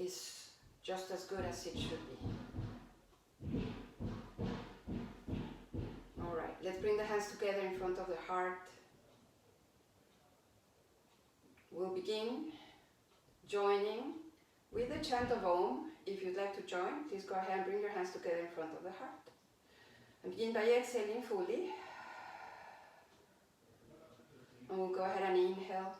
is just as good as it should be. Alright, let's bring the hands together in front of the heart. We'll begin joining with the chant of Om. If you'd like to join, please go ahead and bring your hands together in front of the heart. And begin by exhaling fully. And we'll go ahead and inhale.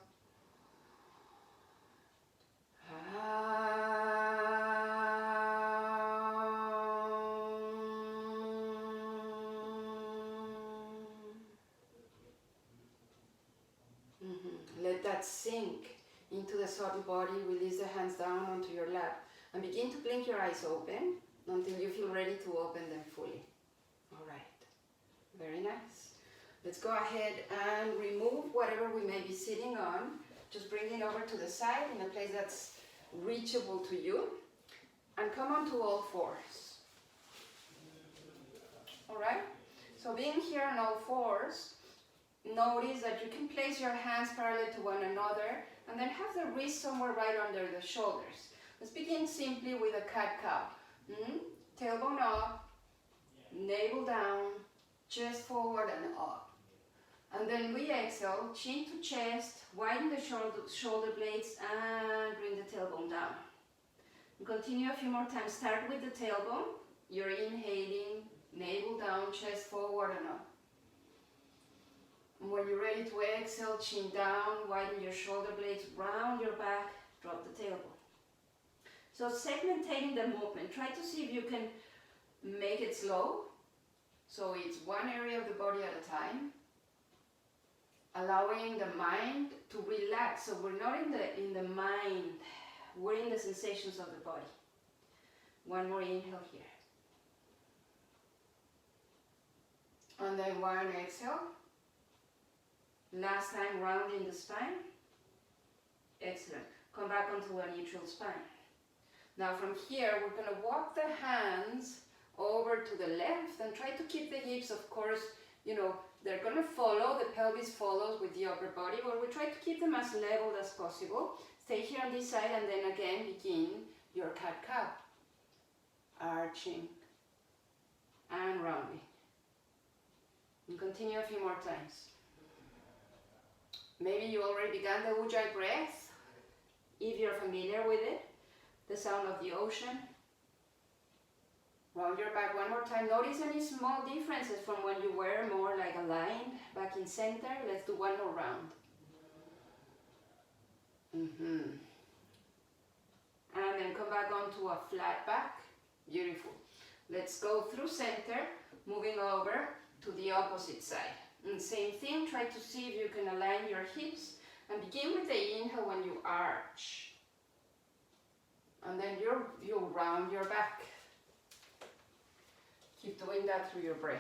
Let that sink into the subtle body. Release the hands down onto your lap. And begin to blink your eyes open until you feel ready to open them fully. Alright, very nice. Let's go ahead and remove whatever we may be sitting on. Just bring it over to the side in a place that's reachable to you. And come onto all fours. Alright? So being here on all fours, notice that you can place your hands parallel to one another and then have the wrist somewhere right under the shoulders. Let's begin simply with a cat-cow. Tailbone up, navel down, chest forward and up. And then we exhale, chin to chest, widen the shoulder blades and bring the tailbone down. And continue a few more times. Start with the tailbone. You're inhaling, navel down, chest forward and up. And when you're ready to exhale, chin down, widen your shoulder blades, round your back, drop the tailbone. So segmentating the movement, try to see if you can make it slow. So it's one area of the body at a time. Allowing the mind to relax. So we're not in the mind, we're in the sensations of the body. One more inhale here. And then one exhale. Last time, rounding the spine. Excellent. Come back onto a neutral spine. Now from here, we're going to walk the hands over to the left and try to keep the hips, of course, you know, they're going to follow, the pelvis follows with the upper body, but we try to keep them as level as possible. Stay here on this side and then again begin your cat-cow. Arching and rounding. And continue a few more times. Maybe you already began the Ujjayi breath, if you're familiar with it. The sound of the ocean. Round your back one more time. Notice any small differences from when you were more like aligned, back in center. Let's do one more round. And then come back onto a flat back. Beautiful. Let's go through center, moving over to the opposite side. And same thing, try to see if you can align your hips. And begin with the inhale when you arch. And then you'll round your back. Keep doing that through your breath.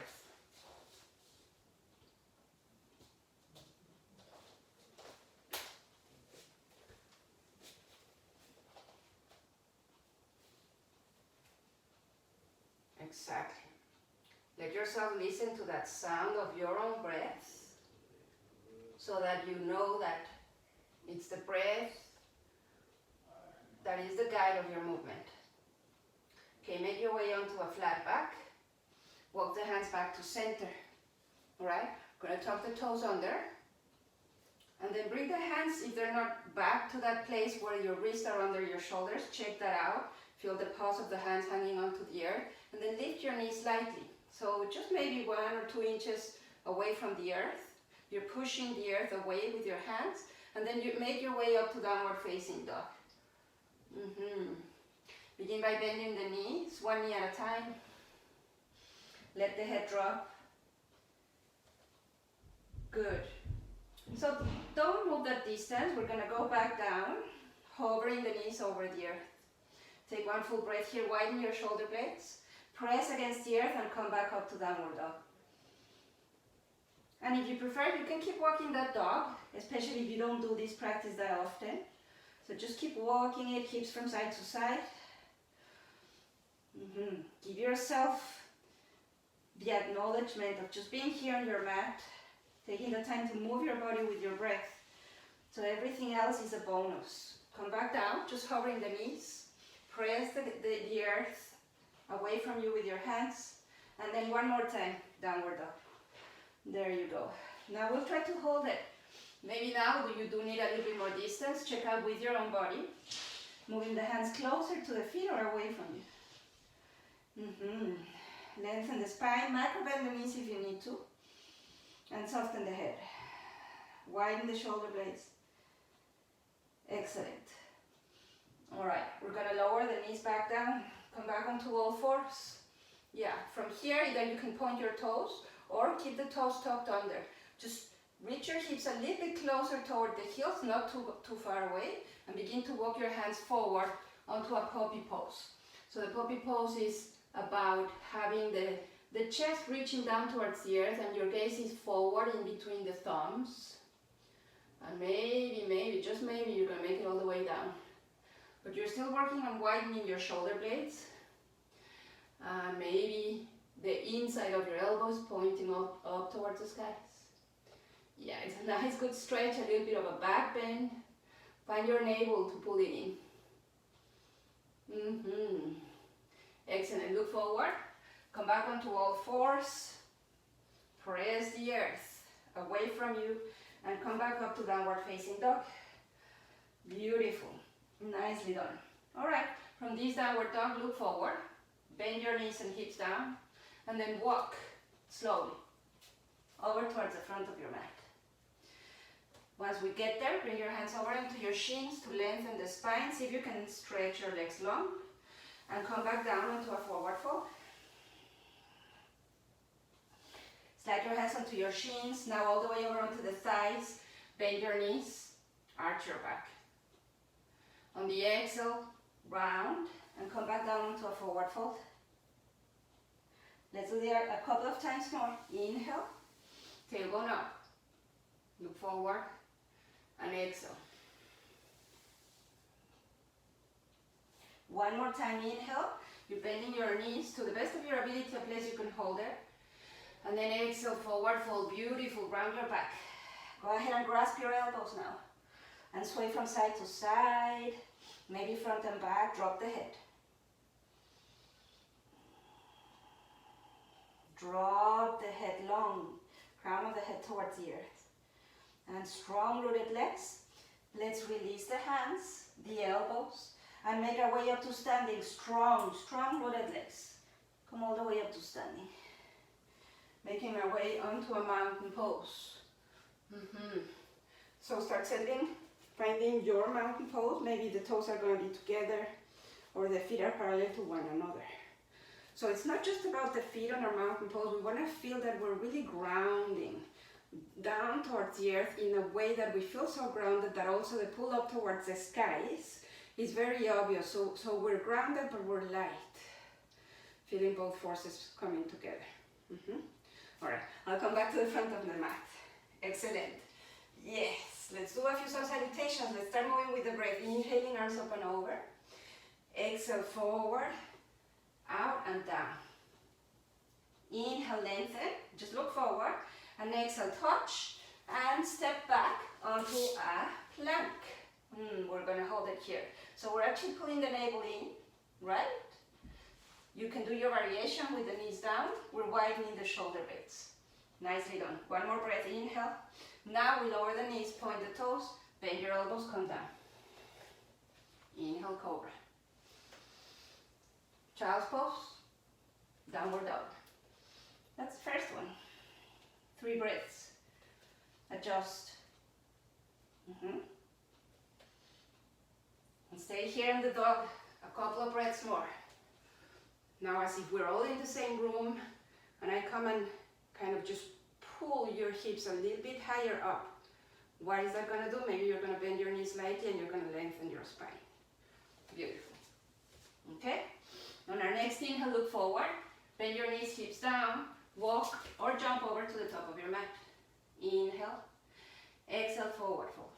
Exactly. Let yourself listen to that sound of your own breath so that you know that it's the breath that is the guide of your movement. Okay, make your way onto a flat back. Walk the hands back to center. Alright? Gonna tuck the toes under. And then bring the hands, if they're not back to that place where your wrists are under your shoulders, check that out. Feel the pulse of the hands hanging onto the earth. And then lift your knees slightly. So just maybe 1 or 2 inches away from the earth. You're pushing the earth away with your hands. And then you make your way up to downward facing dog. Begin by bending the knees, one knee at a time. Let the head drop. Good. So don't move that distance. We're going to go back down, hovering the knees over the earth. Take one full breath here. Widen your shoulder blades. Press against the earth and come back up to downward dog. And if you prefer, you can keep walking that dog, especially if you don't do this practice that often. So just keep walking it, hips from side to side. Give yourself the acknowledgement of just being here on your mat, taking the time to move your body with your breath. So everything else is a bonus. Come back down, just hovering the knees. away from you with your hands. And then one more time, downward dog. There you go. Now we'll try to hold it. Maybe now you do need a little bit more distance. Check out with your own body. Moving the hands closer to the feet or away from you. Lengthen the spine, micro bend the knees if you need to. And soften the head. Widen the shoulder blades. Excellent. Alright, we're going to lower the knees back down. Come back onto all fours. Yeah, from here either you can point your toes or keep the toes tucked under. Just reach your hips a little bit closer toward the heels, not too far away, and begin to walk your hands forward onto a puppy pose. So the puppy pose is about having the chest reaching down towards the earth and your gaze is forward in between the thumbs. And maybe, just maybe, you're going to make it all the way down. But you're still working on widening your shoulder blades. Maybe the inside of your elbows pointing up towards the skies. Yeah, it's a nice good stretch, a little bit of a back bend. Find your navel to pull it in. Excellent. Look forward. Come back onto all fours. Press the earth away from you and come back up to downward facing dog. Beautiful. Nicely done. Alright, from this downward dog, look forward. Bend your knees and hips down. And then walk slowly over towards the front of your mat. Once we get there, bring your hands over into your shins to lengthen the spine. See if you can stretch your legs long. And come back down into a forward fold. Slide your hands onto your shins. Now all the way over onto the thighs. Bend your knees. Arch your back. On the exhale, round. And come back down into a forward fold. Let's do that a couple of times more. Inhale. Tailbone up. Look forward. And exhale. One more time, inhale. You're bending your knees to the best of your ability, a place you can hold it. And then exhale, forward fold. Beautiful. Round your back. Go ahead and grasp your elbows now. And sway from side to side. Maybe front and back. Drop the head. Drop the head long. Crown of the head towards the earth. And strong rooted legs. Let's release the hands, the elbows. And make our way up to standing. Strong rooted legs. Come all the way up to standing. Making our way onto a mountain pose. So start finding your mountain pose. Maybe the toes are going to be together or the feet are parallel to one another. So it's not just about the feet on our mountain pose. We want to feel that we're really grounding down towards the earth in a way that we feel so grounded that also the pull up towards the skies is very obvious. So we're grounded, but we're light. Feeling both forces coming together. Alright, I'll come back to the front of the mat. Excellent. Yes, let's do a few sun salutations. Let's start moving with the breath. Inhaling, arms up and over. Exhale, forward, out and down. Inhale, lengthen. Just look forward. And exhale, touch. And step back onto a plank. We're going to hold it here. So we're actually pulling the navel in, right? You can do your variation with the knees down. We're widening the shoulder blades. Nicely done. One more breath. Inhale. Now we lower the knees, point the toes, bend your elbows, come down. Inhale, cobra. Child's pose. Downward dog. That's the first one. 3 breaths. Adjust. And stay here in the dog a couple of breaths more. Now as if we're all in the same room and I come and kind of just pull your hips a little bit higher up. What is that going to do? Maybe you're going to bend your knees slightly and you're going to lengthen your spine. Beautiful. Okay? On our next inhale, look forward. Bend your knees, hips down. Walk or jump over to the top of your mat. Inhale. Exhale, forward fold.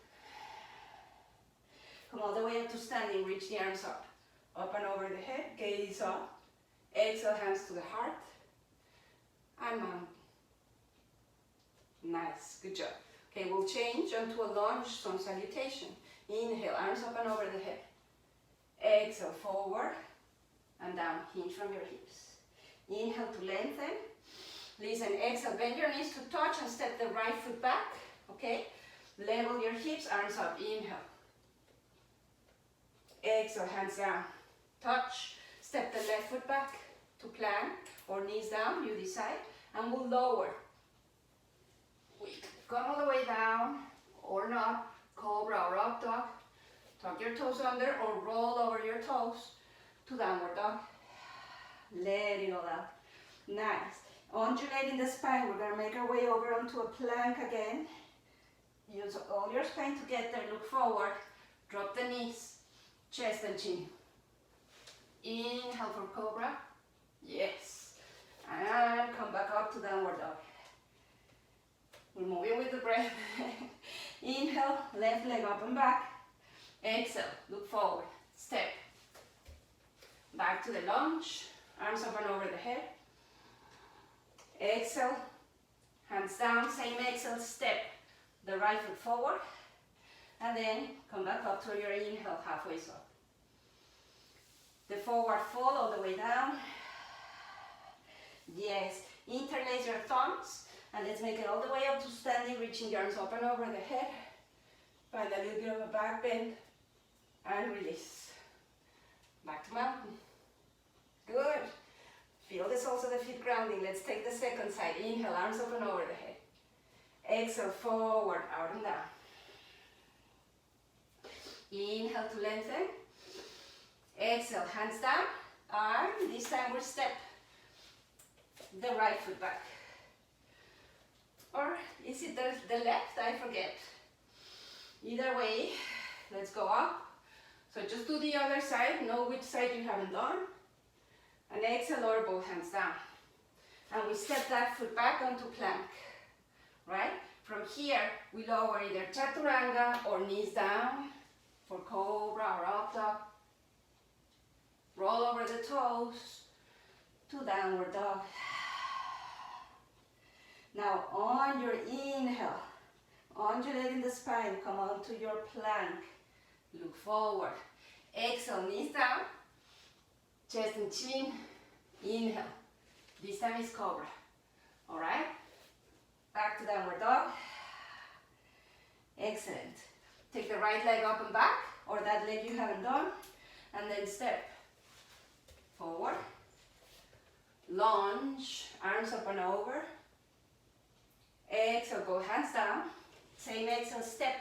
Come all the way up to standing. Reach the arms up. Up and over the head. Gaze up. Exhale, hands to the heart. And mountain. Nice. Good job. Okay, we'll change onto a lunge sun salutation. Inhale, arms up and over the head. Exhale, forward and down. Hinge from your hips. Inhale to lengthen. Listen, exhale, bend your knees to touch and step the right foot back, okay? Level your hips, arms up, inhale. Exhale, hands down. Touch, step the left foot back to plank or knees down, you decide, and we'll lower. We come all the way down or not, cobra or up dog. Tuck your toes under or roll over your toes to downward dog. Let it all out. Nice. Undulating the spine, we're gonna make our way over onto a plank again. Use all your spine to get there, look forward. Drop the knees, chest and chin. Inhale for cobra. Yes. And come back up to downward dog. We're moving with the breath. Inhale, left leg up and back. Exhale, look forward, step. Back to the lunge, arms up and over the head. Exhale, hands down, same exhale, step the right foot forward. And then come back up to your inhale, halfway up. The forward fold all the way down. Yes, interlace your thumbs and let's make it all the way up to standing, reaching the arms up and over the head. Find a little bit of a back bend and release. Back to mountain. Good. Feel the soles of the feet grounding. Let's take the second side. Inhale, arms up and over the head. Exhale, forward, out and down. Inhale to lengthen. Exhale, hands down. And this time we'll step the right foot back. Or is it the left? I forget. Either way, let's go up. So just do the other side. Know which side you haven't done. And exhale, lower both hands down. And we step that foot back onto plank. Right? From here, we lower either chaturanga or knees down for cobra or up dog. Roll over the toes to downward dog. Now on your inhale, undulating the spine, come onto your plank. Look forward. Exhale, knees down, chest and chin. Inhale. This time is cobra. All right? Back to downward dog. Excellent. Take the right leg up and back, or that leg you haven't done, and then step forward. Lunge, arms up and over. Exhale, go hands down. Same exhale, step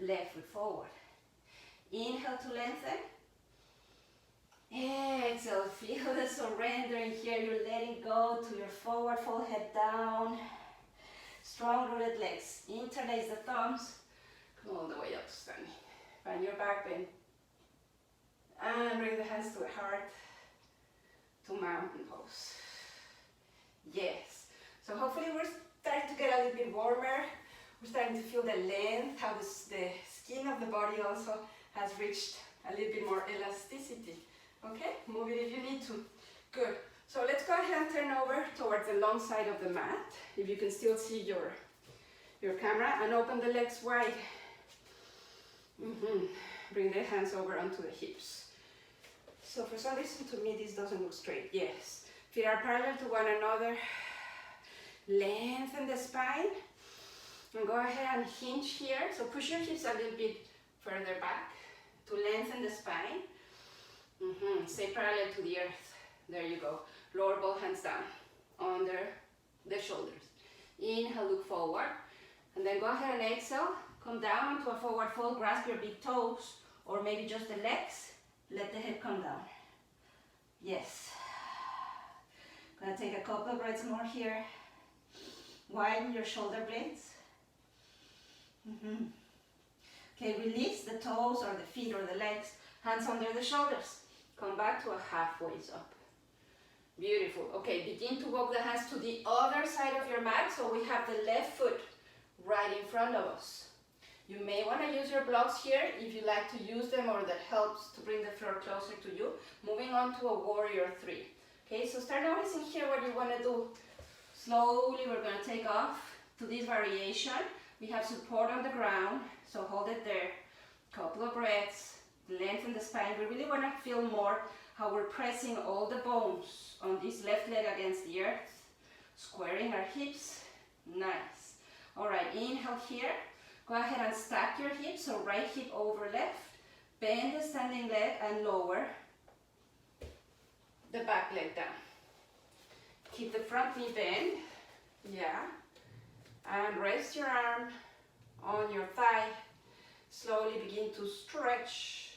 left foot forward. Inhale to lengthen. Exhale, feel the surrender in here. You're letting go to your forward fold, head down. Strong rooted legs. Interlace the thumbs. Come all the way up to standing. Find your back bend. And bring the hands to the heart. To mountain pose. Yes. So hopefully we're starting to get a little bit warmer. We're starting to feel the length, how the skin of the body also has reached a little bit more elasticity. Okay, move it if you need to. Good. So let's go ahead and turn over towards the long side of the mat, if you can still see your camera, and open the legs wide. Bring the hands over onto the hips. So for some reason to me this doesn't look straight. Yes, feet are parallel to one another. Lengthen the spine. And go ahead and hinge here. So push your hips a little bit further back to lengthen the spine. Stay parallel to the earth. There you go. Lower both hands down under the shoulders. Inhale, look forward. And then go ahead and exhale. Come down onto a forward fold. Grasp your big toes or maybe just the legs. Let the head come down. Yes. Gonna take a couple of breaths more here. Widen your shoulder blades. Okay, release the toes or the feet or the legs. Hands under the shoulders. Come back to a halfway up. Beautiful. Okay, begin to walk the hands to the other side of your mat. So we have the left foot right in front of us. You may want to use your blocks here if you like to use them, or that helps to bring the floor closer to you. Moving on to a warrior 3. Okay, so start noticing here what you want to do. Slowly we're going to take off to this variation. We have support on the ground, so hold it there. Couple of breaths. Lengthen the spine. We really want to feel more how we're pressing all the bones on this left leg against the earth, squaring our hips. Nice. All right, inhale here. Go ahead and stack your hips, so right hip over left. Bend the standing leg and lower the back leg down. Keep the front knee bent. Yeah. And rest your arm on your thigh. Slowly begin to stretch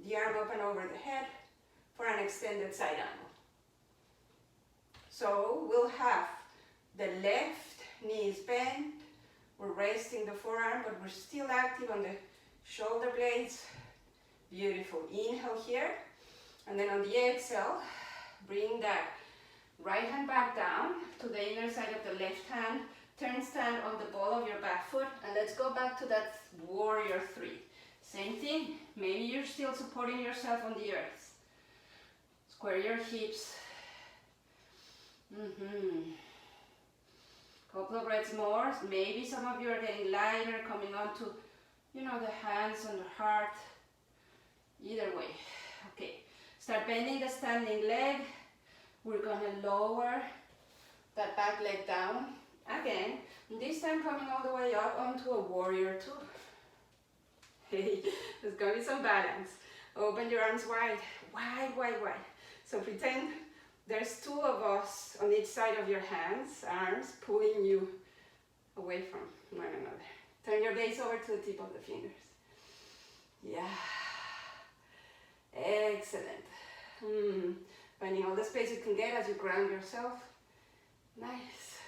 the arm up and over the head for an extended side angle. So we'll have the left knee is bent. We're resting the forearm, but we're still active on the shoulder blades. Beautiful. Inhale here. And then on the exhale, bring that right hand back down to the inner side of the left hand. Turn stand on the ball of your back foot. And let's go back to that warrior three. Same thing. Maybe you're still supporting yourself on the earth. Square your hips. Couple of breaths more. Maybe some of you are getting lighter, coming onto, you know, the hands on the heart. Either way. Okay. Start bending the standing leg. We're gonna lower that back leg down. Again, this time coming all the way up onto a warrior two. Hey, there's gonna be some balance. Open your arms wide, wide, wide, wide. So pretend there's two of us on each side of your hands, arms, pulling you away from one another. Turn your gaze over to the tip of the fingers. Yeah. Excellent. Finding all the space you can get as you ground yourself. Nice.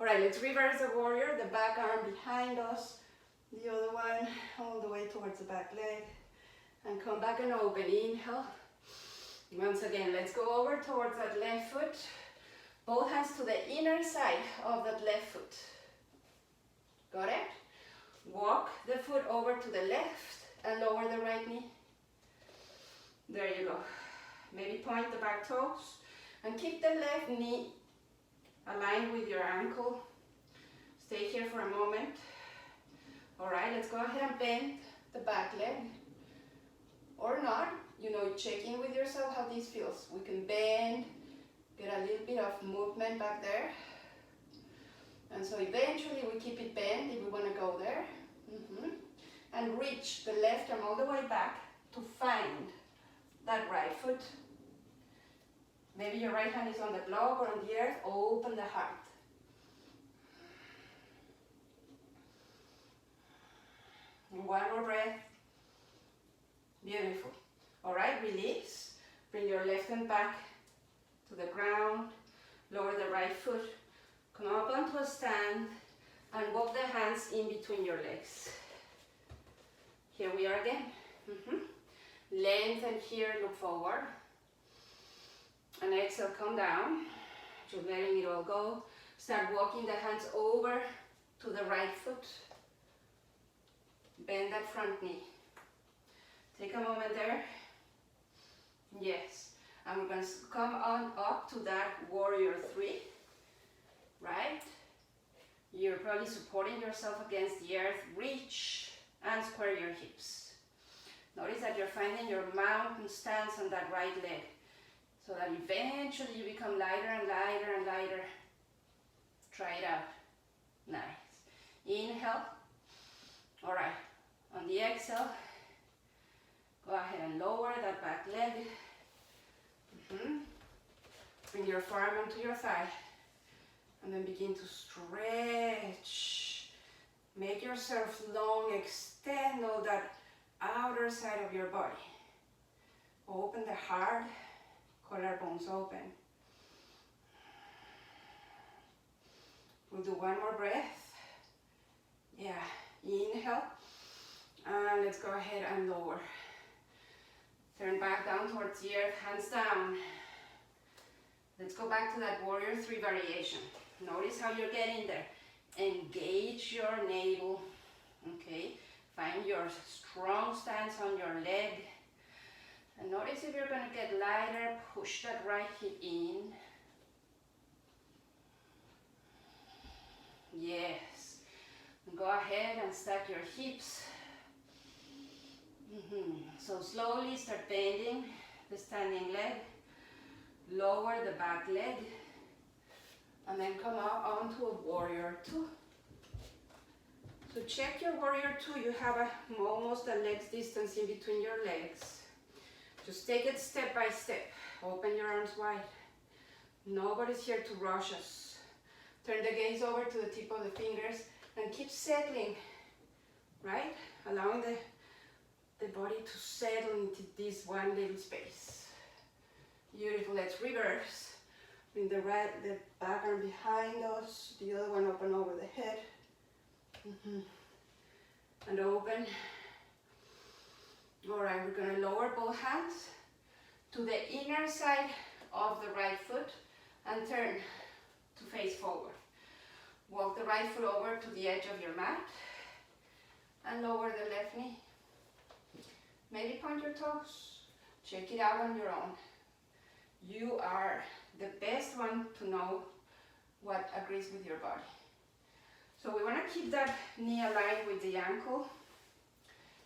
All right, let's reverse the warrior. The back arm behind us. The other one all the way towards the back leg. And come back and open. Inhale. Once again, let's go over towards that left foot. Both hands to the inner side of that left foot. Got it? Walk the foot over to the left and lower the right knee. There you go. Maybe point the back toes and keep the left knee aligned with your ankle. Stay here for a moment. All right, let's go ahead and bend the back leg. Or not, you know, check in with yourself how this feels. We can bend, get a little bit of movement back there. And so eventually we keep it bent if we want to go there. And reach the left arm all the way back to find that right foot. Maybe your right hand is on the block or on the earth. Open the heart. And one more breath. Beautiful. All right, release. Bring your left hand back to the ground. Lower the right foot. Come up onto a stand and walk the hands in between your legs. Here we are again. Lengthen here, look forward. And exhale, come down. Just letting it all go. Start walking the hands over to the right foot. Bend that front knee. Take a moment there. Yes. And we're going to come on up to that warrior three. Right? You're probably supporting yourself against the earth. Reach and square your hips. Notice that you're finding your mountain stance on that right leg, so that eventually you become lighter and lighter and lighter. Try it out. Nice. Inhale. All right. On the exhale, go ahead and lower that back leg. Bring your forearm onto your thigh. And then begin to stretch. Make yourself long. Extend all that outer side of your body. Open the heart. Collarbones open. We'll do one more breath. Yeah. Inhale. And let's go ahead and lower. Turn back down towards the earth. Hands down. Let's go back to that warrior three variation. Notice how you're getting there. Engage your navel. Okay. Find your strong stance on your leg. And notice if you're going to get lighter, push that right hip in. Yes. And go ahead and stack your hips. So slowly start bending the standing leg, lower the back leg, and then come out onto a warrior two. So check your warrior two, you have almost a leg's distance in between your legs. Just take it step by step. Open your arms wide. Nobody's here to rush us. Turn the gaze over to the tip of the fingers and keep settling, right? Allowing the body to settle into this one little space. Beautiful, let's reverse. Bring the back arm behind us, the other one open over the head. And open. All right, we're gonna lower both hands to the inner side of the right foot and turn to face forward. Walk the right foot over to the edge of your mat and lower the left knee. Maybe point your toes. Check it out on your own. You are the best one to know what agrees with your body. So we want to keep that knee aligned with the ankle.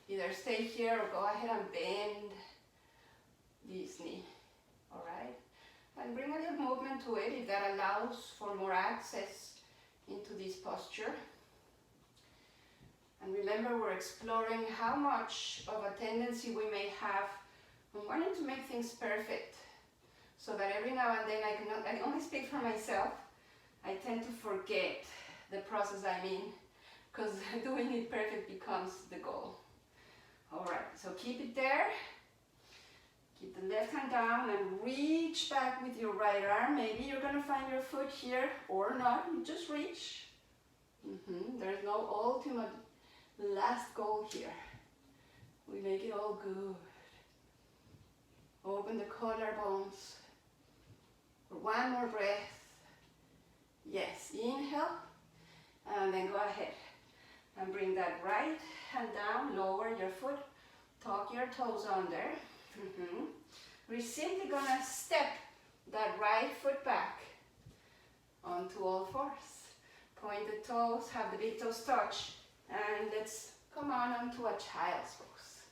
Either stay here or go ahead and bend this knee. All right? And bring a little movement to it if that allows for more access into this posture. And remember, we're exploring how much of a tendency we may have on wanting to make things perfect. So that every now and then, I only speak for myself, I tend to forget the process I'm in, because doing it perfect becomes the goal. All right, so keep it there. Keep the left hand down and reach back with your right arm. Maybe you're gonna find your foot here or not, you just reach. There's no ultimate last goal here. We make it all good. Open the collarbones. For one more breath. Yes, inhale. And then go ahead and bring that right hand down, lower your foot, tuck your toes under. We're simply gonna step that right foot back onto all fours. Point the toes, have the big toes touch, and let's come on onto a child's pose.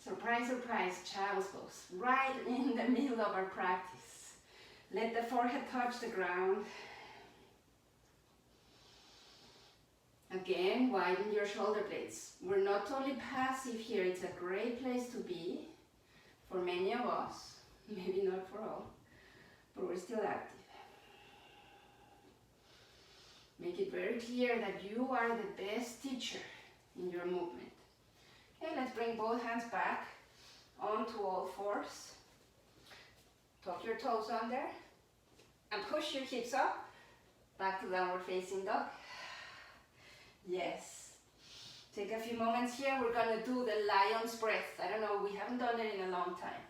Surprise, surprise, child's pose, right in the middle of our practice. Let the forehead touch the ground. Again, widen your shoulder blades. We're not totally passive here. It's a great place to be for many of us, maybe not for all, but we're still active. Make it very clear that you are the best teacher in your movement. Okay, let's bring both hands back onto all fours. Tuck your toes under and push your hips up, back to downward facing dog. Yes. Take a few moments here. We're going to do the lion's breath. I don't know, we haven't done it in a long time.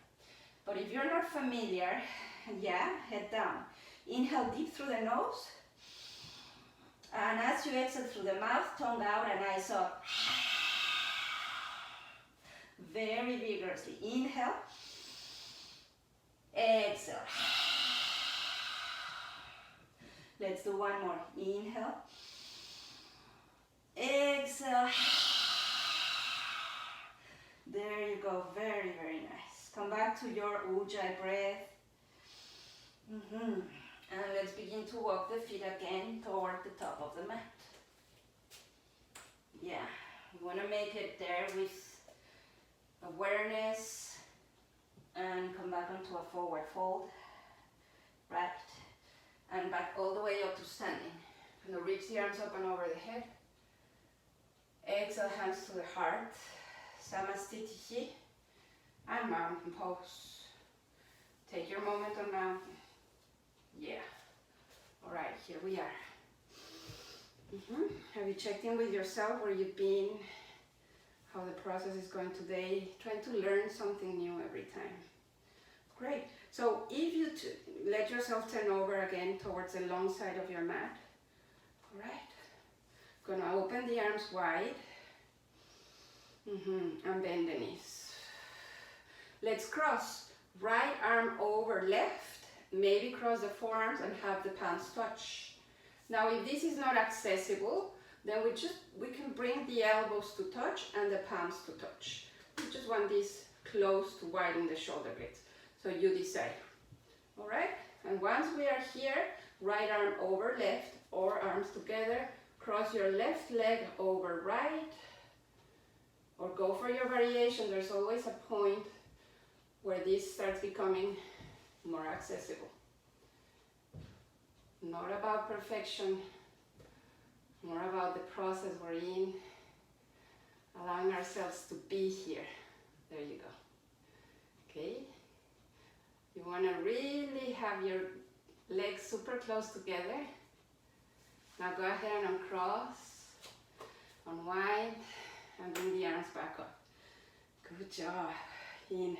But if you're not familiar, head down. Inhale deep through the nose. And as you exhale through the mouth, tongue out and eyes up. Very vigorously. Inhale. Exhale. Let's do one more. Inhale. Exhale. There you go. Very, very nice. Come back to your Ujjayi breath. And let's begin to walk the feet again toward the top of the mat. Yeah, we want to make it there with awareness and come back onto a forward fold. Right. And back all the way up to standing. And reach the arms up and over the head. Exhale, hands to the heart. Samastitihi. And mountain pose. Take your moment on mountain. Yeah. All right, here we are. Have you checked in with yourself, where you've been, how the process is going today? Trying to learn something new every time. Great. So if you let yourself turn over again towards the long side of your mat. All right. Gonna open the arms wide. And bend the knees. Let's cross. Right arm over left. Maybe cross the forearms and have the palms touch. Now if this is not accessible, then we can bring the elbows to touch and the palms to touch. We just want this close to widen the shoulder blades. So you decide. All right? And once we are here, right arm over left or arms together, cross your left leg over right, or go for your variation. There's always a point where this starts becoming more accessible. Not about perfection, more about the process we're in, allowing ourselves to be here. There you go. Okay? You want to really have your legs super close together. Now go ahead and uncross, unwind, and bring the arms back up. Good job. Inhale.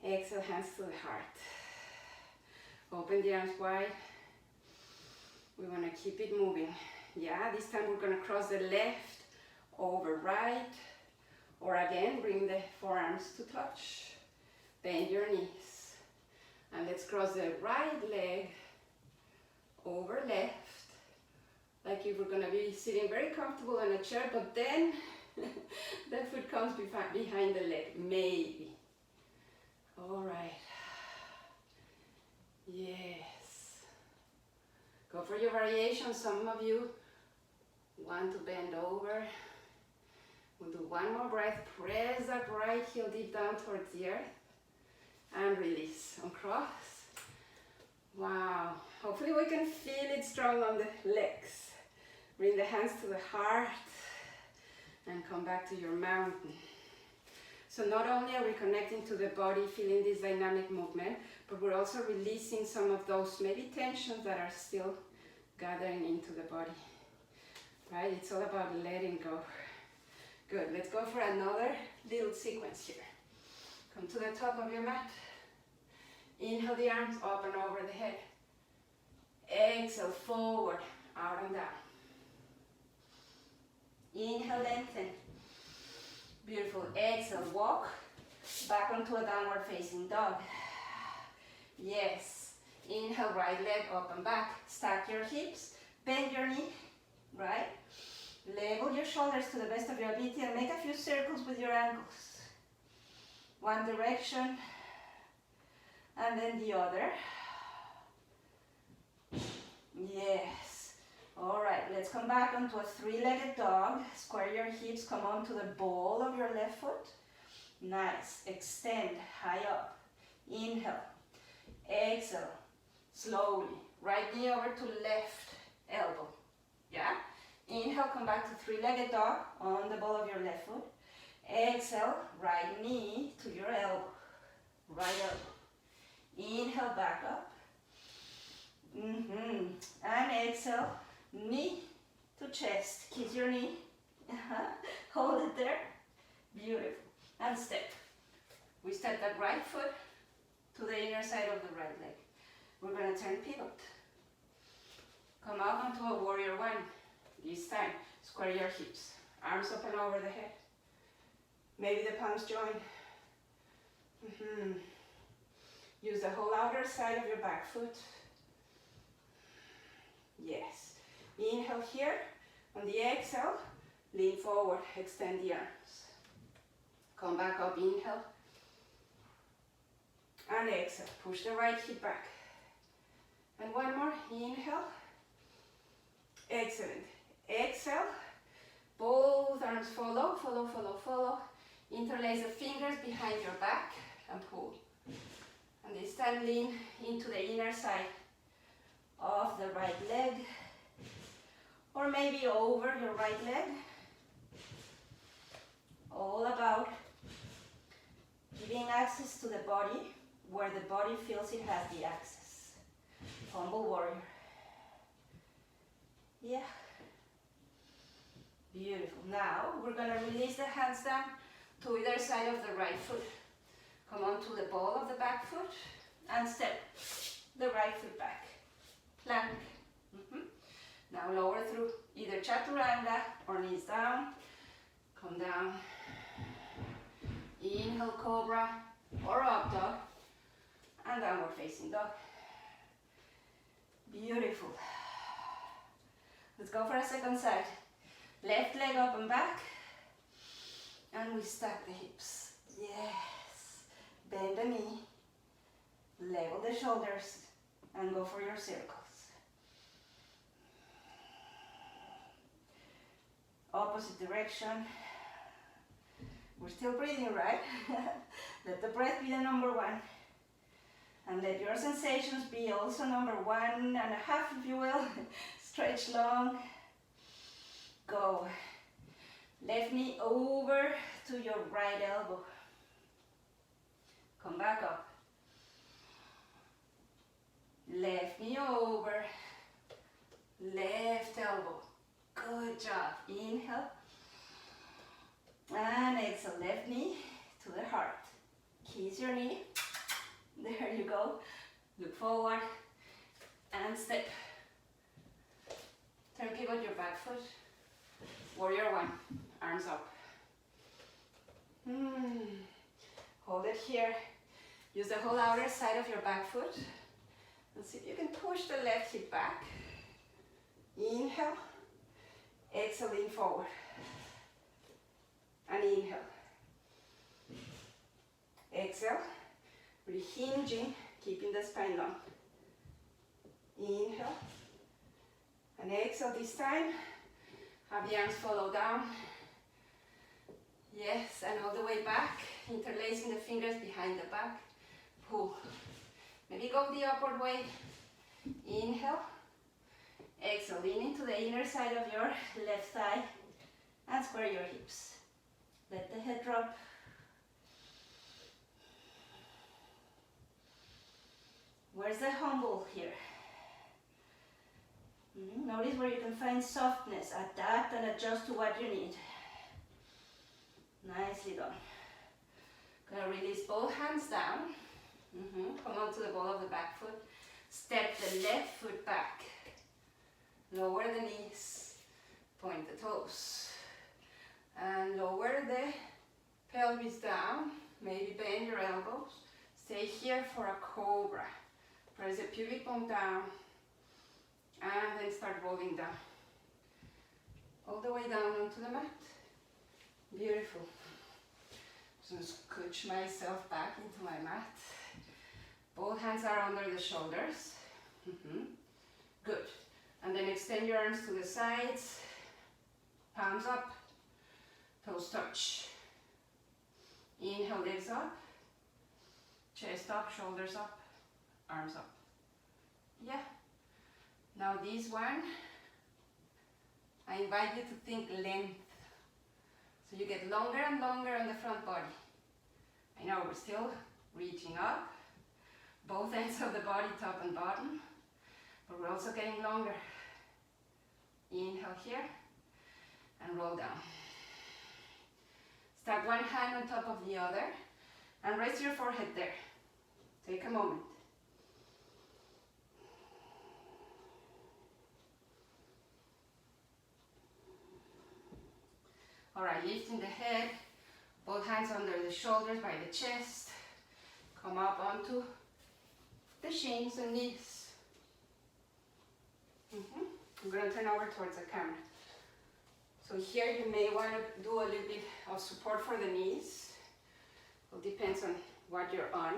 Exhale, hands to the heart. Open the arms wide. We want to keep it moving. Yeah, this time we're going to cross the left over right. Or again, bring the forearms to touch. Bend your knees. And let's cross the right leg over left. Like if we're going to be sitting very comfortable in a chair, but then the foot comes behind the leg, maybe. All right. Yes. Go for your variation. Some of you want to bend over. We'll do one more breath. Press that right heel deep down towards the earth. And release. Uncross. Wow. Hopefully we can feel it strong on the legs. Bring the hands to the heart. And come back to your mountain. So not only are we connecting to the body, feeling this dynamic movement, but we're also releasing some of those maybe tensions that are still gathering into the body. Right? It's all about letting go. Good. Let's go for another little sequence here. Come to the top of your mat. Inhale the arms up and over the head. Exhale, forward, out and down. Inhale, lengthen. Beautiful. Exhale, walk back onto a downward facing dog. Yes. Inhale, right leg up and back. Stack your hips, bend your knee, right? Level your shoulders to the best of your ability and make a few circles with your ankles. One direction and then the other. Yes. All right, let's come back onto a three-legged dog. Square your hips, come onto the ball of your left foot. Nice. Extend, high up. Inhale. Exhale. Slowly. Right knee over to left elbow. Yeah? Inhale, come back to three-legged dog on the ball of your left foot. Exhale, right knee to your elbow. Right elbow. Inhale, back up. And exhale, knee to chest. Kiss your knee. Hold it there. Beautiful. And step. We step that right foot to the inner side of the right leg. We're going to turn pivot. Come out onto a warrior one. This time, square your hips. Arms up and over the head. Maybe the palms join. Use the whole outer side of your back foot. Yes. Inhale here. On the exhale, lean forward, extend the arms. Come back up, inhale. And exhale, push the right hip back. And one more, inhale. Excellent. Exhale, both arms follow, follow, follow, follow. Interlace the fingers behind your back and pull. And this time lean into the inner side of the right leg. Or maybe over your right leg. All about giving access to the body where the body feels it has the access. Humble warrior. Yeah. Beautiful. Now we're going to release the hands down to either side of the right foot. Come on to the ball of the back foot and step the right foot back. Plank. Now lower through either chaturanga or knees down. Come down. Inhale, cobra or up dog. And downward facing dog. Beautiful. Let's go for a second side. Left leg up and back. And we stack the hips. Yes. Bend the knee, level the shoulders, and go for your circles. Opposite direction. We're still breathing, right? Let the breath be the number one. And let your sensations be also number 1.5, if you will. Stretch long. Go. Left knee over to your right elbow. Come back up. Left knee over. Left elbow. Good job. Inhale. And exhale. Left knee to the heart. Kiss your knee. There you go. Look forward and step. Turn pivot your back foot. Warrior 1. Arms up. Hold it here. Use the whole outer side of your back foot. And see if you can push the left hip back. Inhale. Exhale, lean forward. And inhale. Exhale. Rehinging, keeping the spine long. Inhale. And exhale this time. Have the arms follow down. Yes, and all the way back. Interlacing the fingers behind the back. Pull. Maybe go the upward way. Inhale. Exhale, lean into the inner side of your left thigh. And square your hips. Let the head drop. Where's the humble here? Notice where you can find softness. Adapt and adjust to what you need. Nicely done. Gonna release both hands down. Come onto the ball of the back foot. Step the left foot back. Lower the knees. Point the toes. And lower the pelvis down. Maybe bend your elbows. Stay here for a cobra. Press the pubic bone down. And then start rolling down. All the way down onto the mat. Beautiful. So scooch myself back into my mat. Both hands are under the shoulders. Good. And then extend your arms to the sides. Palms up. Toes touch. Inhale, legs up. Chest up, shoulders up. Arms up. Yeah. Now this one, I invite you to think length. So you get longer and longer on the front body. I know we're still reaching up. Both ends of the body, top and bottom. But we're also getting longer. Inhale here and roll down. Stack one hand on top of the other and rest your forehead there. Take a moment. Alright, lifting the head, both hands under the shoulders by the chest. Come up onto the shins and knees. I'm going to turn over towards the camera. So here you may want to do a little bit of support for the knees. It depends on what you're on.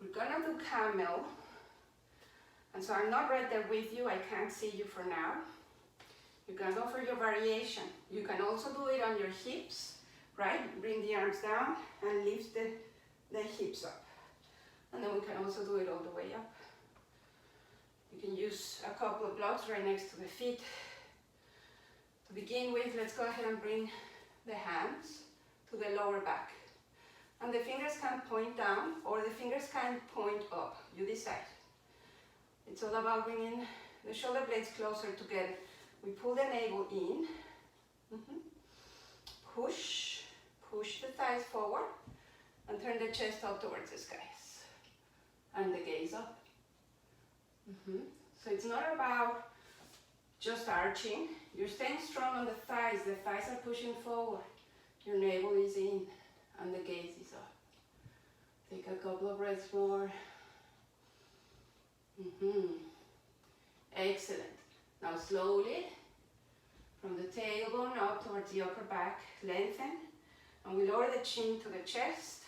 We're going to do camel. And so I'm not right there with you. I can't see you for now. You can go for your variation. You can also do it on your hips, right? Bring the arms down and lift the hips up. And then we can also do it all the way up. You can use a couple of blocks right next to the feet. To begin with, let's go ahead and bring the hands to the lower back. And the fingers can point down or the fingers can point up. You decide. It's all about bringing the shoulder blades closer together. We pull the navel in. Push the thighs forward and turn the chest up towards the skies. And the gaze up. So it's not about just arching. You're staying strong on the thighs. The thighs are pushing forward. Your navel is in and the gaze is up. Take a couple of breaths more. Excellent. Now slowly, from the tailbone up towards the upper back, lengthen And we lower the chin to the chest,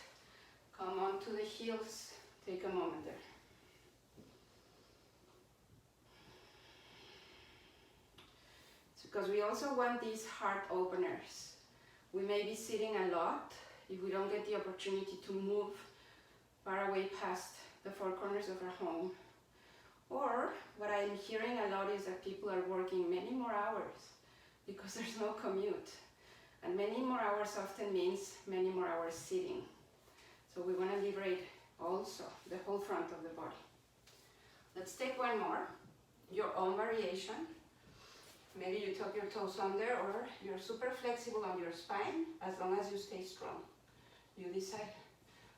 come on to the heels, take a moment there. It's because we also want these heart openers. We may be sitting a lot if we don't get the opportunity to move far away past the four corners of our home. Or what I'm hearing a lot is that people are working many more hours because there's no commute. And many more hours often means many more hours sitting. So we want to liberate also the whole front of the body. Let's take one more, your own variation. Maybe you tuck your toes under, or you're super flexible on your spine as long as you stay strong. You decide.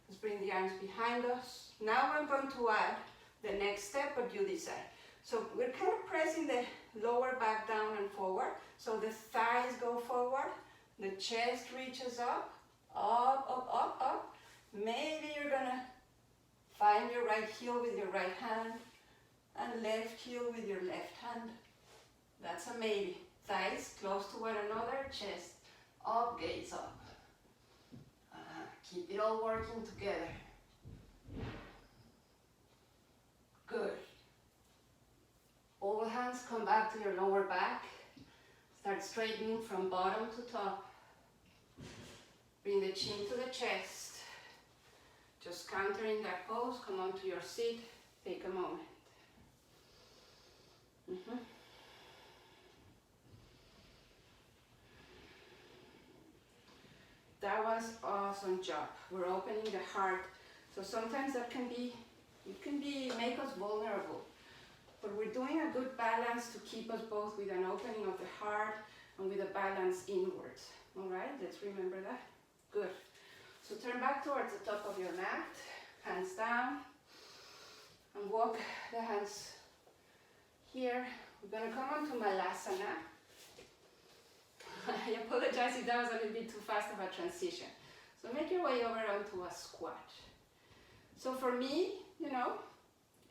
Let's bring the arms behind us. Now I'm going to add the next step, but you decide. So we're kind of pressing the lower back down and forward. So the thighs go forward, the chest reaches up, up, up, up, up. Maybe you're gonna find your right heel with your right hand and left heel with your left hand. That's a maybe. Thighs close to one another, chest up, gaze up. Keep it all working together. Good. All hands come back to your lower back. Start straightening from bottom to top. Bring the chin to the chest. Just countering that pose. Come onto your seat. Take a moment. That was awesome job. We're opening the heart. So sometimes that can be, make us vulnerable. But we're doing a good balance to keep us both with an opening of the heart and with a balance inwards. All right, let's remember that. Good. So turn back towards the top of your mat, hands down, and walk the hands here. We're going to come on to Malasana. I apologize if that was a little bit too fast of a transition. So make your way over onto a squat. So for me,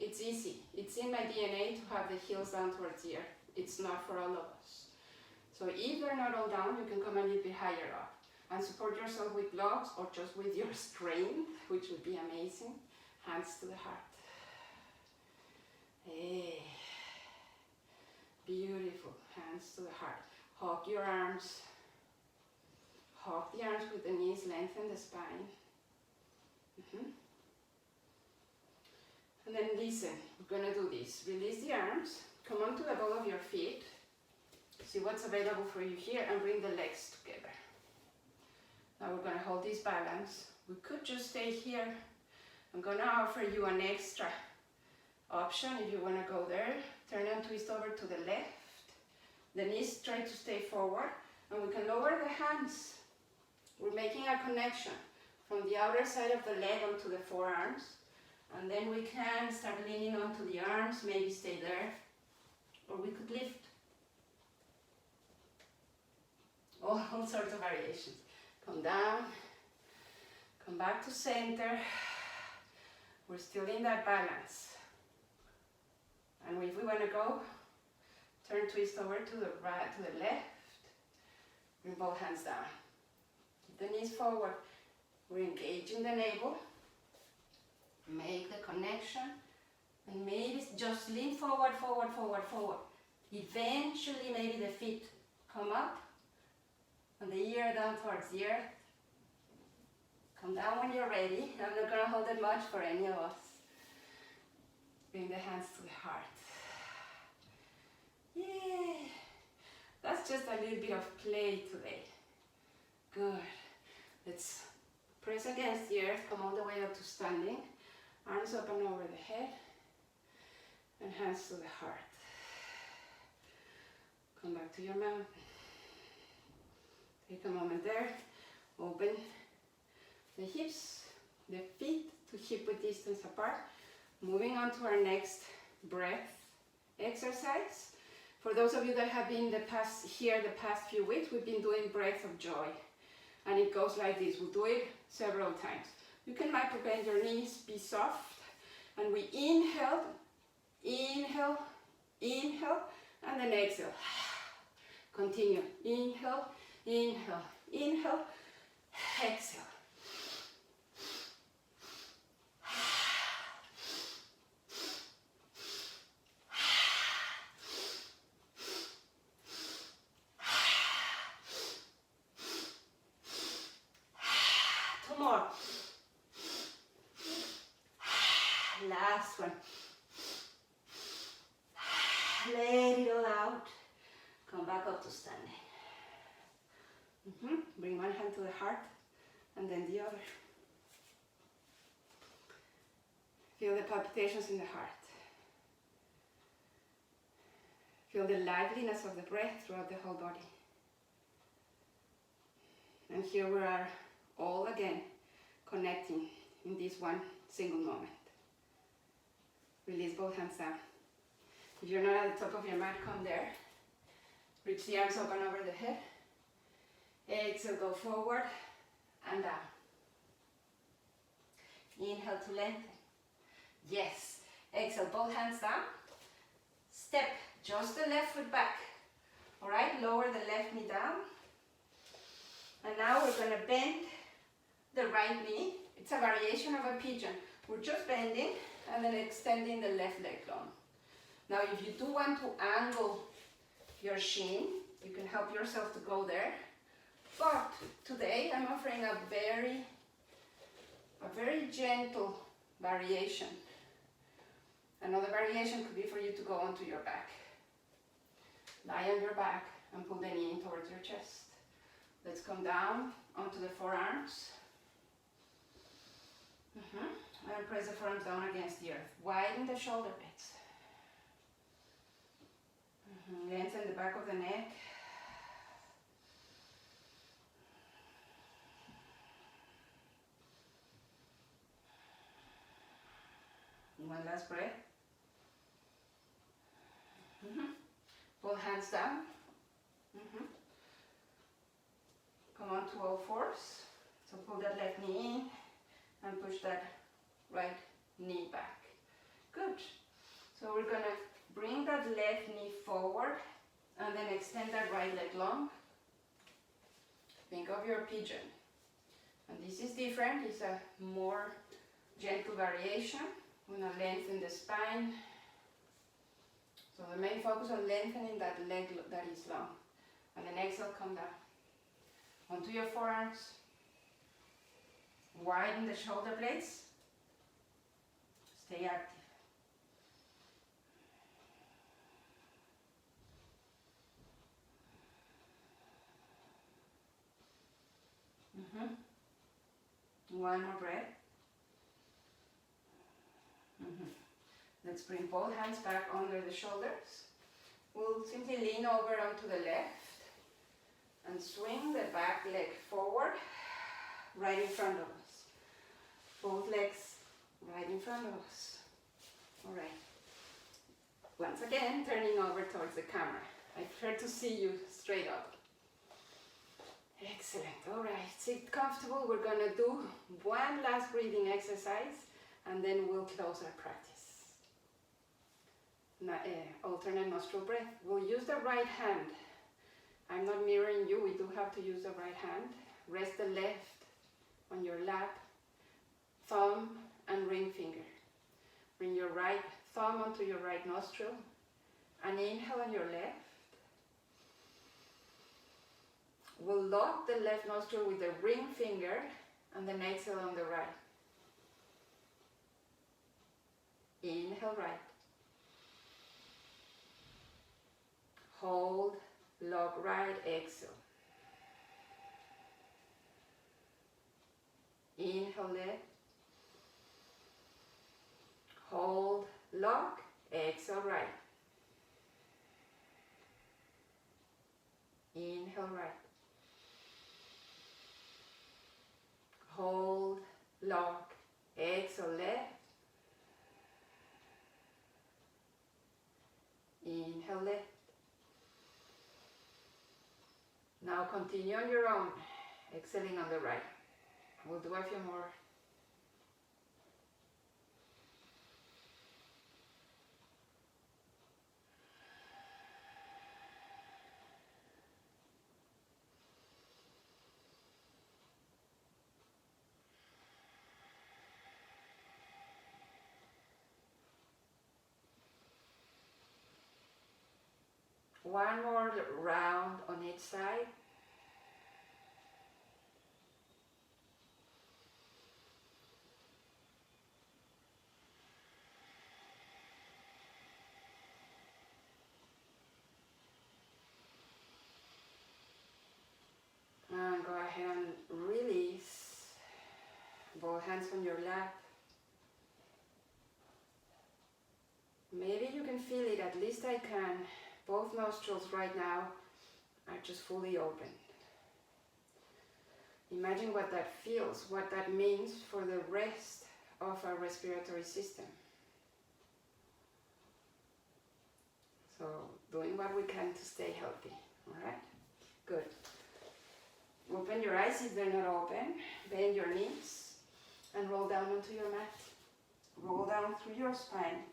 it's easy. It's in my DNA to have the heels down towards the earth. It's not for all of us. So if they're not all down, you can come a little bit higher up and support yourself with blocks or just with your strength, which would be amazing. Hands to the heart. Hey. Beautiful. Hands to the heart. Hug your arms. Hug the arms with the knees, lengthen the spine. And then listen, we're going to do this. Release the arms, come onto the ball of your feet. See what's available for you here and bring the legs together. Now we're going to hold this balance. We could just stay here. I'm going to offer you an extra option if you want to go there. Turn and twist over to the left. The knees try to stay forward, and we can lower the hands. We're making a connection from the outer side of the leg onto the forearms, and then we can start leaning onto the arms, maybe stay there, or we could lift. All sorts of variations. Come down, come back to center. We're still in that balance. And if we want to go, turn, twist over to the right, to the left. Bring both hands down. Keep the knees forward. We're engaging the navel. Make the connection. And maybe just lean forward, forward, forward, forward. Eventually, maybe the feet come up. And the ear down towards the earth. Come down when you're ready. I'm not going to hold it much for any of us. Bring the hands to the heart. Yay! That's just a little bit of play today. Good. Let's press against the earth, come all the way up to standing. Arms up and over the head. And hands to the heart. Come back to your mountain. Take a moment there. Open the hips, the feet to hip width distance apart. Moving on to our next breath exercise. For those of you that have been the past few weeks, we've been doing breath of joy. And it goes like this. We'll do it several times. You can micro bend your knees, be soft. And we inhale, inhale, inhale, and then exhale. Continue. Inhale, inhale, inhale. Exhale. Two more. Last one. Let it all out. Come back up to standing. Bring one hand to the heart and then the other. Feel the palpitations in the heart. Feel the liveliness of the breath throughout the whole body. And here we are all again connecting in this one single moment. Release both hands down. If you're not at the top of your mat, come there. Reach the arms open over the head. Exhale, go forward and down. Inhale to lengthen. Yes. Exhale, both hands down. Step just the left foot back. Alright, lower the left knee down. And now we're going to bend the right knee. It's a variation of a pigeon. We're just bending and then extending the left leg long. Now if you do want to angle your shin, you can help yourself to go there. But today I'm offering a very gentle variation. Another variation could be for you to go onto your back. Lie on your back and pull the knee in towards your chest. Let's come down onto the forearms. And press the forearms down against the earth. Widen the shoulder blades. Lengthen the back of the neck. One last breath. Pull hands down. Come on to all fours. So pull that left knee in and push that right knee back. Good. So we're going to bring that left knee forward and then extend that right leg long. Think of your pigeon. And this is different. It's a more gentle variation. We're going to lengthen the spine. So the main focus on lengthening that leg that is long. And then exhale, come down. Onto your forearms. Widen the shoulder blades. Stay active. One more breath. Let's bring both hands back under the shoulders. We'll simply lean over onto the left and swing the back leg forward, right in front of us. Both legs right in front of us. All right. Once again, turning over towards the camera. I prefer to see you straight up. Excellent. All right. Sit comfortable. We're going to do one last breathing exercise and then we'll close our practice. Alternate nostril breath. We'll use the right hand. I'm not mirroring you. We do have to use the right hand. Rest the left on your lap, thumb and ring finger. Bring your right thumb onto your right nostril and inhale on your left. We'll lock the left nostril with the ring finger and then exhale on the right. Inhale right. Hold, lock right, exhale. Inhale left. Hold, lock, exhale right. Inhale right. Hold, lock, exhale left. Inhale left. Now continue on your own, exhaling on the right. We'll do a few more. One more round on each side. And go ahead and release both hands on your lap. Maybe you can feel it, at least I can. Both nostrils right now are just fully open. Imagine what that feels, what that means for the rest of our respiratory system. So, doing what we can to stay healthy, all right? Good. Open your eyes if they're not open. Bend your knees and roll down onto your mat. Roll down through your spine.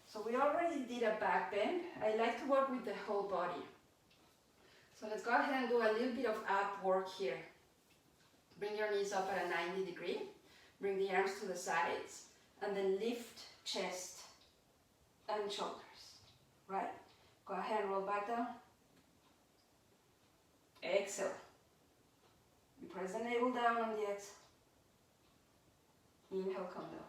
So we already did a back bend. I like to work with the whole body. So let's go ahead and do a little bit of ab work here. Bring your knees up at a 90 degree. Bring the arms to the sides. And then lift chest and shoulders. Right? Go ahead and roll back down. Exhale. You press the navel down on the exhale. Inhale, come down.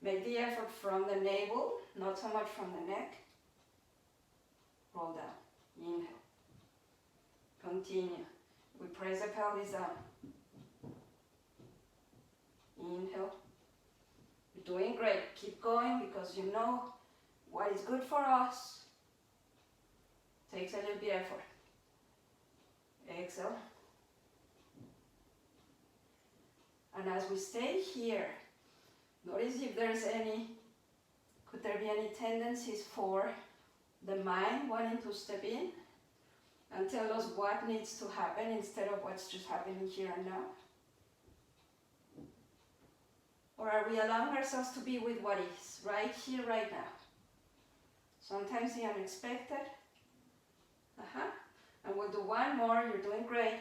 Make the effort from the navel, not so much from the neck. Roll down. Inhale. Continue. We press the pelvis down. Inhale. You're doing great. Keep going because you know what is good for us. Takes a little bit of effort. Exhale. And as we stay here, notice if there's could there be any tendencies for the mind wanting to step in and tell us what needs to happen instead of what's just happening here and now? Or are we allowing ourselves to be with what is, right here, right now? Sometimes the unexpected. And we'll do one more. You're doing great.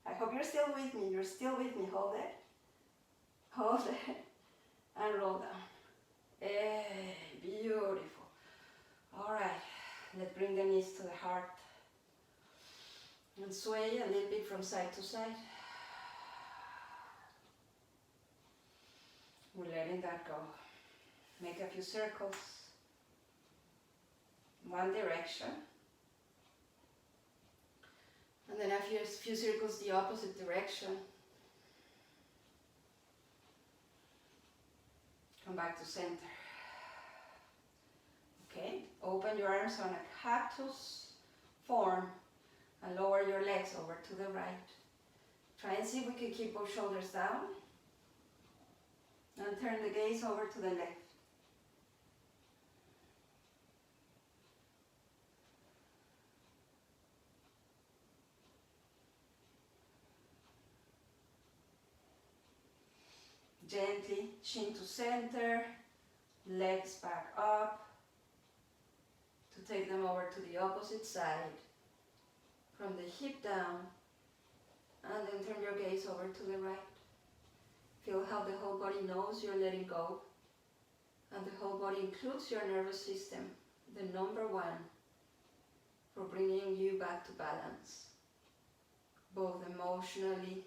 I hope you're still with me. You're still with me. Hold it. Hold it. And roll down. Hey, beautiful. All right. Let's bring the knees to the heart. And sway a little bit from side to side. We're letting that go. Make a few circles. One direction. And then a few circles the opposite direction. Come back to center. Okay, open your arms on a cactus form and lower your legs over to the right. Try and see if we can keep both shoulders down. And turn the gaze over to the left. Gently, chin to center, legs back up, to take them over to the opposite side, from the hip down, and then turn your gaze over to the right. Feel how the whole body knows you're letting go, and the whole body includes your nervous system, the number one for bringing you back to balance, both emotionally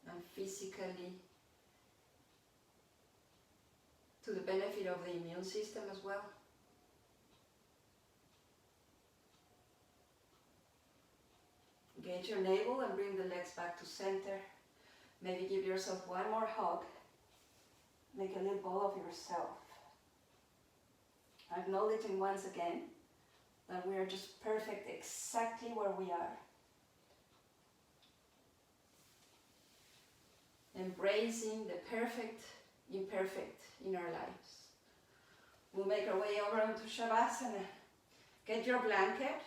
and physically, to the benefit of the immune system as well. Engage your navel and bring the legs back to center. Maybe give yourself one more hug. Make a little ball of yourself. Acknowledging once again that we are just perfect exactly where we are. Embracing the perfect, imperfect in our lives. We'll make our way over onto Shavasana. Get your blanket.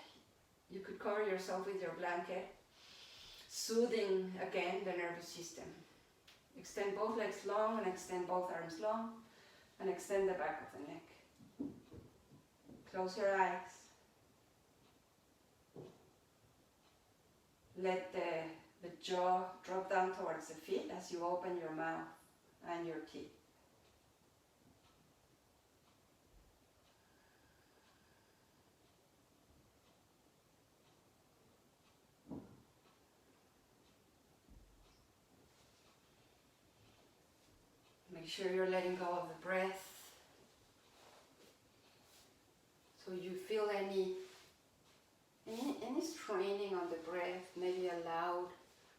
You could cover yourself with your blanket. Soothing again the nervous system. Extend both legs long and extend both arms long. And extend the back of the neck. Close your eyes. Let the jaw drop down towards the feet as you open your mouth and your teeth. Make sure you're letting go of the breath. So you feel any straining on the breath, maybe a loud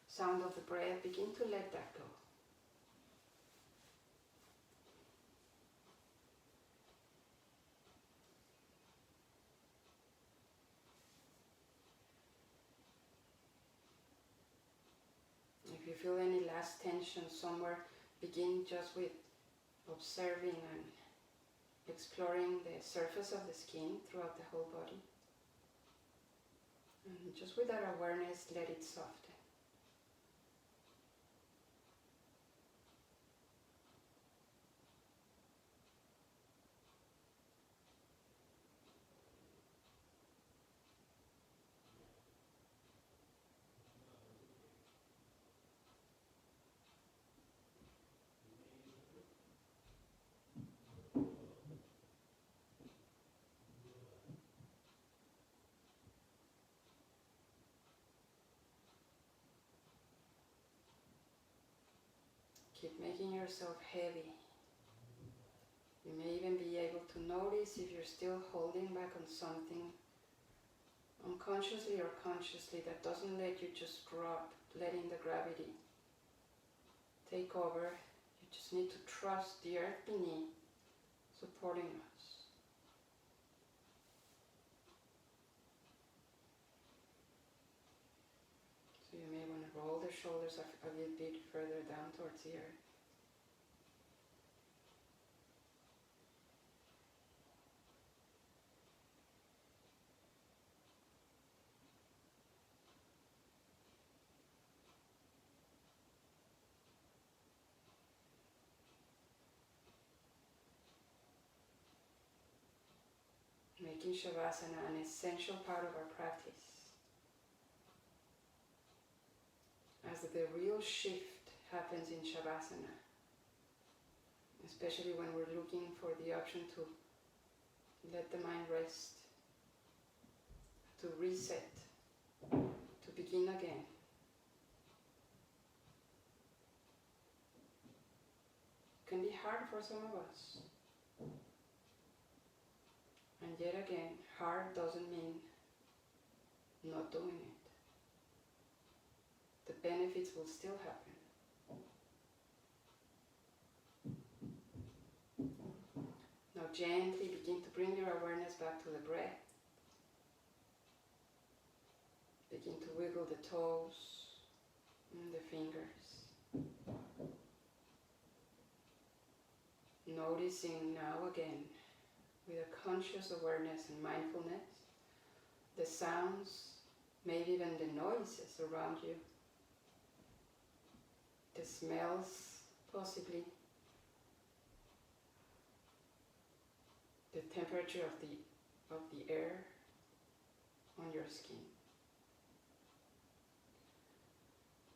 sound of the breath, begin to let that go. If you feel any last tension somewhere, begin just with observing and exploring the surface of the skin throughout the whole body. And just with that awareness, let it soften. Keep making yourself heavy. You may even be able to notice if you're still holding back on something unconsciously or consciously that doesn't let you just drop, letting the gravity take over. You just need to trust the earth beneath supporting us. So you may want to roll the shoulders a little bit further down towards the earth. Making Shavasana an essential part of our practice. As the real shift happens in Shavasana, especially when we're looking for the option to let the mind rest, to reset, to begin again. It can be hard for some of us. And yet again, hard doesn't mean not doing it. The benefits will still happen. Now gently begin to bring your awareness back to the breath. Begin to wiggle the toes and the fingers. Noticing now again, with a conscious awareness and mindfulness, the sounds, maybe even the noises around you, the smells possibly, the temperature of the air on your skin.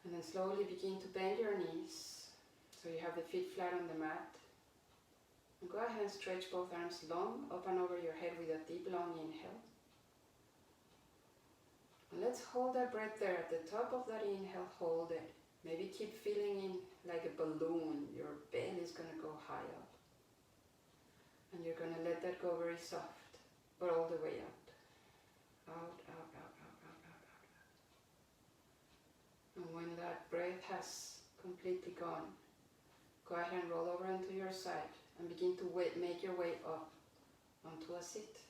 And then slowly begin to bend your knees so you have the feet flat on the mat. And go ahead and stretch both arms long, up and over your head with a deep long inhale. And let's hold that breath there at the top of that inhale, hold it. Maybe keep feeling in like a balloon, your belly is going to go high up. And you're going to let that go very soft, but all the way out. Out, out, out, out, out, out, out. And when that breath has completely gone, go ahead and roll over onto your side and begin to make your way up onto a sit.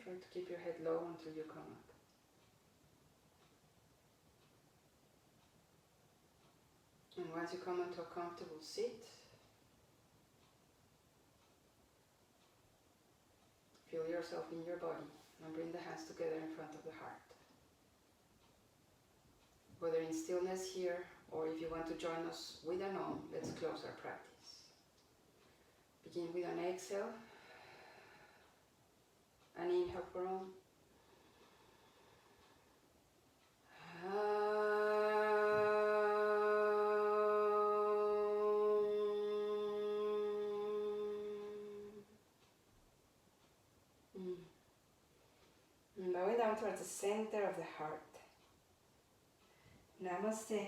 Try to keep your head low until you come up. And once you come into a comfortable sit, feel yourself in your body and bring the hands together in front of the heart. Whether in stillness here or if you want to join us with an Om, let's close our practice. Begin with an exhale, an inhale for Om. And bowing down towards the center of the heart. Namaste.